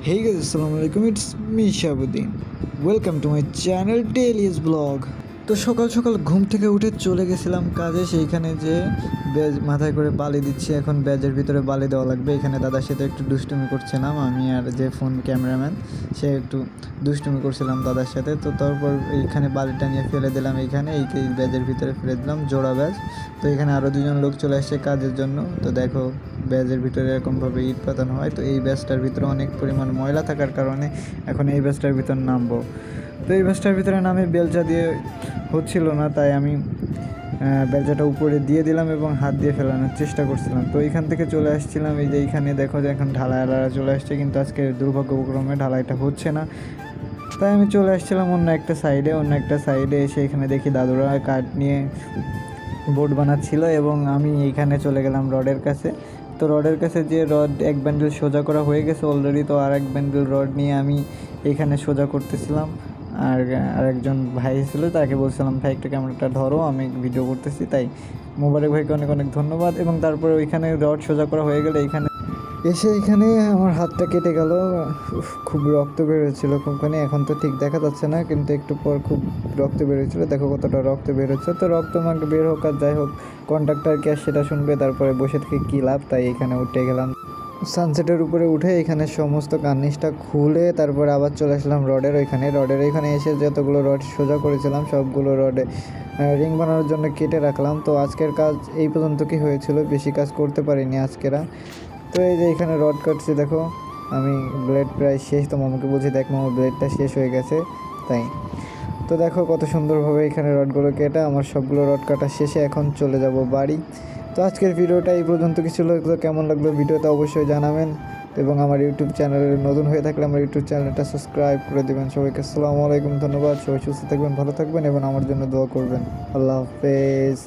Hey guys, Assalamualaikum. It's me Shabuddin. Welcome to my channel Daily's Vlog. তো সকাল সকাল ঘুম থেকে উঠে চলে গেছিলাম কাজে। সেইখানে যে ব্যাজ মাথায় করে বালি দিচ্ছে, এখন ব্যাজের ভিতরে বালি দেওয়া লাগবে। এখানে দাদার সাথে একটু দুষ্টুমি করছিলাম, আমি আর যে ফোন ক্যামেরাম্যান সে একটু দুষ্টুমি করছিলাম দাদার সাথে। তো তারপর এইখানে বালিটা নিয়ে ফেলে দিলাম, এইখানে এই ব্যাজের ভিতরে ফেলে দিলাম, জোড়া ব্যাজ। তো এখানে আরও দুজন লোক চলে আসছে কাজের জন্য। তো দেখো ব্যাজের ভিতরে এরকমভাবে ইট পাতানো হয়। তো এই ব্যাজটার ভিতরে অনেক পরিমাণ ময়লা থাকার কারণে এখন এই ব্যাজটার ভিতর নামবো। তো এই ব্যাজটার ভিতরে নামে বেলচা দিয়ে হচ্ছিল না, তাই আমি বেলচাটা উপরে দিয়ে দিলাম এবং হাত দিয়ে ফেলানোর চেষ্টা করছিলাম। তো এইখান থেকে চলে আসছিলাম, এই যে এইখানে দেখো যে এখন ঢালাইওয়ালারা চলে আসছে, কিন্তু আজকে দুর্ভাগ্যক্রমে ঢালাইটা হচ্ছে না। তাই আমি চলে আসছিলাম অন্য একটা সাইডে এসে এখানে দেখি দাদুরা কাঠ নিয়ে বোর্ড বানাচ্ছিল এবং আমি এইখানে চলে গেলাম রডের কাছে। তো রডের কাছে যে রড এক ব্যান্ডেল সোজা করা হয়ে গেছে অলরেডি, তো আর এক ব্যান্ডেল রড নিয়ে আমি এখানে সোজা করতেছিলাম। আর আরেকজন ভাই ছিল, তাকে বলছিলাম ভাই একটু ক্যামেরাটা ধরো, আমি ভিডিও করতেছি। তাই মোবারক ভাইকে অনেক অনেক ধন্যবাদ। এবং তারপরে ওইখানে রড সোজা করা হয়ে গেলে এখানে আমার হাতটা কেটে গেল, খুব রক্ত বেরোচ্ছিলো খুবখানি। এখন তো ঠিক দেখা যাচ্ছে না, কিন্তু একটু পর খুব রক্ত বেরোচ্ছিলো। দেখো কতটা রক্ত বেরোচ্ছে। তো রক্ত আমাকে বের হোক আর যাই হোক, কন্ট্রাক্টর কি আর সেটা শুনবে, তারপরে বসে থেকে কী লাভ। তাই এখানে উঠে গেলাম সানসেটের উপরে উঠে এখানে সমস্ত কার্নিশটা খুলে তারপরে আবার চলে আসলাম রডের ওইখানে এসে যতগুলো রড সোজা করেছিলাম সবগুলো রডে রিং বানানোর জন্য কেটে রাখলাম। তো আজকের কাজ এই পর্যন্ত কি হয়েছিল, বেশি কাজ করতে পারিনি আজকেরা। তো এই যে এখানে রড কাটছি, দেখো আমি ব্লেড প্রায় শেষ। তো মামাকে বলছি দেখ মামা ব্লেডটা শেষ হয়ে গেছে। তাই তো দেখো কত সুন্দরভাবে এখানে রডগুলো কেটে আমার সবগুলো রড কাটা শেষে এখন চলে যাব বাড়ি। তো আজকের ভিডিওটা এই পর্যন্ত কিছু লাগলো, কেমন লাগলো ভিডিওটা অবশ্যই জানাবেন। এবং আমার ইউটিউব চ্যানেলে নতুন হয়ে থাকলে আমার ইউটিউব চ্যানেলটা সাবস্ক্রাইব করে দেবেন। সবাইকে আসসালামু আলাইকুম, ধন্যবাদ। সবাই সুস্থ থাকবেন, ভালো থাকবেন এবং আমার জন্য দোয়া করবেন। আল্লাহ হাফেজ।